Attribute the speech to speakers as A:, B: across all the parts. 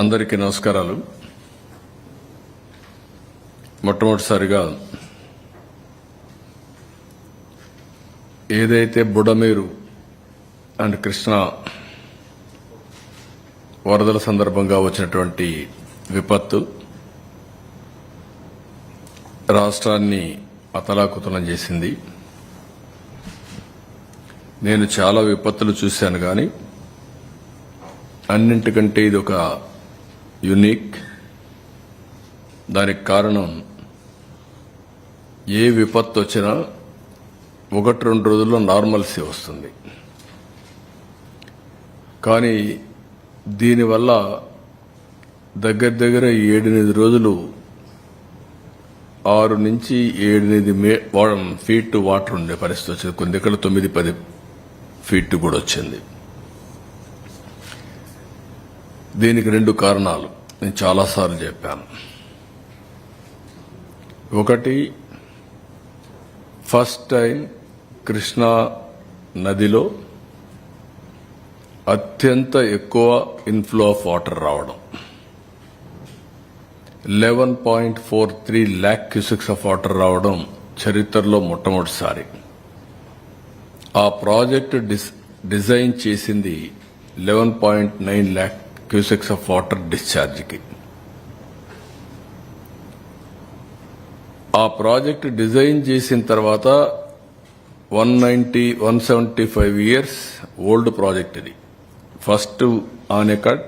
A: అందరికీ నమస్కారాలు. మొట్టమొదటిసారిగా ఏదైతే బుడమేరు అండ్ కృష్ణా వరదల సందర్భంగా వచ్చినటువంటి విపత్తు రాష్ట్రాన్ని అతలాకుతలం చేసింది. నేను చాలా విపత్తులు చూశాను, కానీ అన్నింటికంటే ఇది ఒక యూనిక్. దానికి కారణం, ఏ విపత్తు వచ్చినా 1-2 రోజుల్లో నార్మల్సీ వస్తుంది. కానీ దీనివల్ల దగ్గర 7-8 రోజులు 6 నుంచి 7-8 ఫీట్ వాటర్ ఉండే పరిస్థితి వచ్చింది. కొన్ని దగ్గర 9-10 ఫీట్ కూడా వచ్చింది. దీనికి 2 కారణాలు నేను చాలాసార్లు చెప్పాను. ఒకటి, ఫస్ట్ టైం కృష్ణా నదిలో అత్యంత ఎక్కువ ఇన్ఫ్లో ఆఫ్ వాటర్ రావడం. 11.43 lakh క్యూసెక్స్ ఆఫ్ వాటర్ రావడం చరిత్రలో మొట్టమొదటిసారి. ఆ ప్రాజెక్టు డిజైన్ చేసింది 11.9 lakh క్యూసెక్స్ ఆఫ్ వాటర్ డిశ్చార్జ్కి. ఆ ప్రాజెక్ట్ డిజైన్ చేసిన తర్వాత 175 ఇయర్స్ ఓల్డ్ ప్రాజెక్ట్ ఇది. First anicut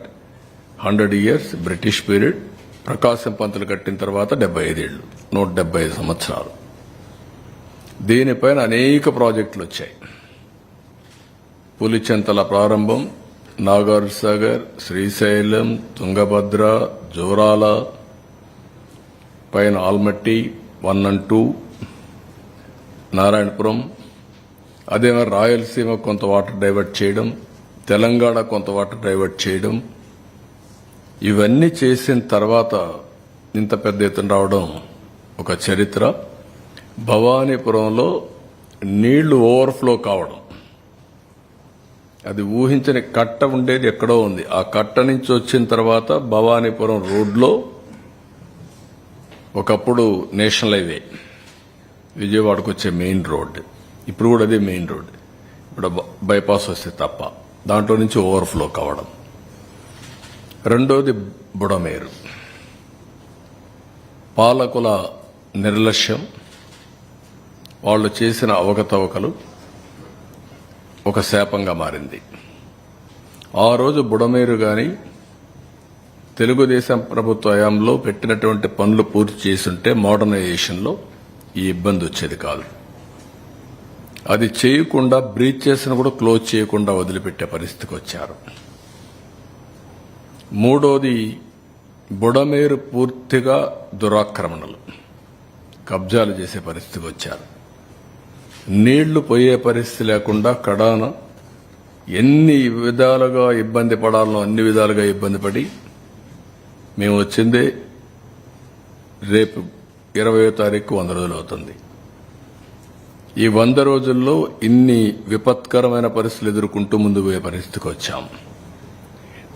A: 100 years British period. Prakasam Pantulu కట్టిన తర్వాత 75 ఏళ్లు, 175 సంవత్సరాలు. దీనిపైన అనేక ప్రాజెక్టులు వచ్చాయి. పులిచెంతల ప్రారంభం, నాగార్ సాగర్, శ్రీశైలం, తుంగభద్ర, జోరాల, పైన ఆల్మట్టి 1 and 2, నారాయణపురం. అదే మరి రాయలసీమ కొంత వాటర్ డైవర్ట్ చేయడం, తెలంగాణ కొంత వాటర్ డైవర్ట్ చేయడం, ఇవన్నీ చేసిన తర్వాత ఇంత పెద్ద ఎత్తున రావడం ఒక చరిత్ర. భవానీపురంలో నీళ్లు ఓవర్ఫ్లో కావడం, అది ఊహించని కట్ట ఉండేది ఎక్కడో ఉంది. ఆ కట్ట నుంచి వచ్చిన తర్వాత భవానీపురం రోడ్లో ఒకప్పుడు నేషనల్ హైవే, విజయవాడకు వచ్చే మెయిన్ రోడ్, ఇప్పుడు కూడా అదే మెయిన్ రోడ్. ఇప్పుడు బైపాస్ వస్తే తప్ప దాంట్లో నుంచి ఓవర్ఫ్లో కావడం. రెండోది బుడమేరు. పాలకుల నిర్లక్ష్యం, వాళ్ళు చేసిన అవకతవకలు ఒక శాపంగా మారింది. ఆ రోజు బుడమేరు గాని తెలుగుదేశం ప్రభుత్వ హయాంలో పెట్టినటువంటి పనులు పూర్తి చేసుంటే మోడర్నైజేషన్లో ఈ ఇబ్బంది వచ్చేది కాదు. అది చేయకుండా బ్రీచ్ చేసిన కూడా క్లోజ్ చేయకుండా వదిలిపెట్టే పరిస్థితికి వచ్చారు. మూడోది, బుడమేరు పూర్తిగా దురాక్రమణలు, కబ్జాలు చేసే పరిస్థితికి వచ్చారు. నీళ్లు పోయే పరిస్థితి లేకుండా కడాన ఎన్ని విధాలుగా ఇబ్బంది పడాలనో అన్ని విధాలుగా ఇబ్బంది పడి మేము వచ్చిందే రేపు 20వ తారీఖు 100 రోజులు అవుతుంది. ఈ 100 రోజుల్లో ఇన్ని విపత్కరమైన పరిస్థితులు ఎదుర్కొంటూ ముందు పోయే పరిస్థితికి వచ్చాం.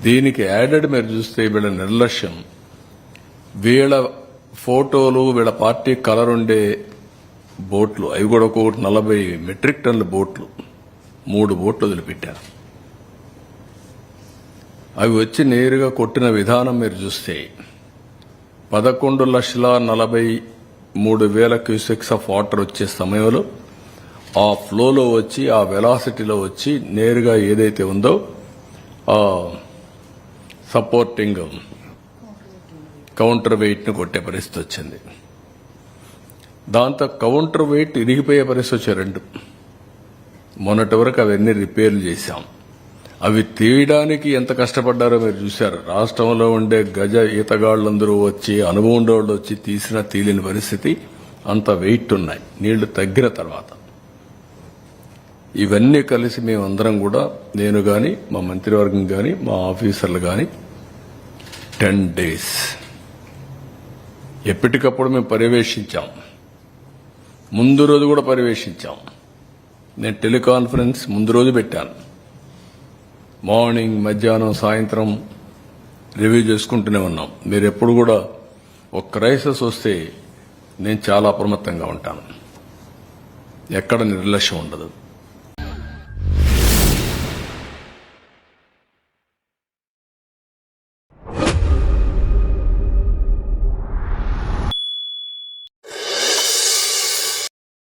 A: దీనికి యాడెడ్ మీరు చూస్తే వీళ్ళ నిర్లక్ష్యం, వీళ్ళ ఫోటోలు, వీళ్ళ పార్టీ కలర్ ఉండే బోట్లు, అవి కూడా ఒక్కొక్కటి 40 మెట్రిక్ టన్నుల బోట్లు, 3 బోట్లు వదిలిపెట్టారు. అవి వచ్చి నేరుగా కొట్టిన విధానం మీరు చూస్తే 11,43,000 క్యూసెక్స్ ఆఫ్ వాటర్ వచ్చే సమయంలో ఆ ఫ్లోలో వచ్చి, ఆ వెలాసిటీలో వచ్చి నేరుగా ఏదైతే ఉందో ఆ సపోర్టింగ్ కౌంటర్ వెయిట్ను కొట్టే పరిస్థితి వచ్చింది. దాంతో కౌంటర్ వెయిట్ ఇరిగిపోయే పరిస్థితి వచ్చే 2. మొన్నటి వరకు అవన్నీ రిపేర్లు చేశాం. అవి తీయడానికి ఎంత కష్టపడ్డారో మీరు చూశారు. రాష్ట్రంలో ఉండే గజ ఈతగాళ్లందరూ వచ్చి, అనుభవం ఉండేవాళ్ళు వచ్చి తీసినా తీయలేని పరిస్థితి, అంత వెయిట్ ఉన్నాయి నీళ్లు తగ్గిన తర్వాత. ఇవన్నీ కలిసి మేమందరం కూడా, నేను కానీ, మా మంత్రివర్గం కానీ, మా ఆఫీసర్లు కానీ 10 days ఎప్పటికప్పుడు మేము పర్యవేక్షించాం. ముందు రోజు కూడా పర్యవేక్షించాం. నేను టెలికాన్ఫరెన్స్ ముందు రోజు పెట్టాను. మార్నింగ్, మధ్యాహ్నం, సాయంత్రం రివ్యూ చేసుకుంటూనే ఉన్నాం. మీరు ఎప్పుడు కూడా ఒక క్రైసిస్ వస్తే నేను చాలా అప్రమత్తంగా ఉంటాను. ఎక్కడ నిర్లక్ష్యం ఉండదు.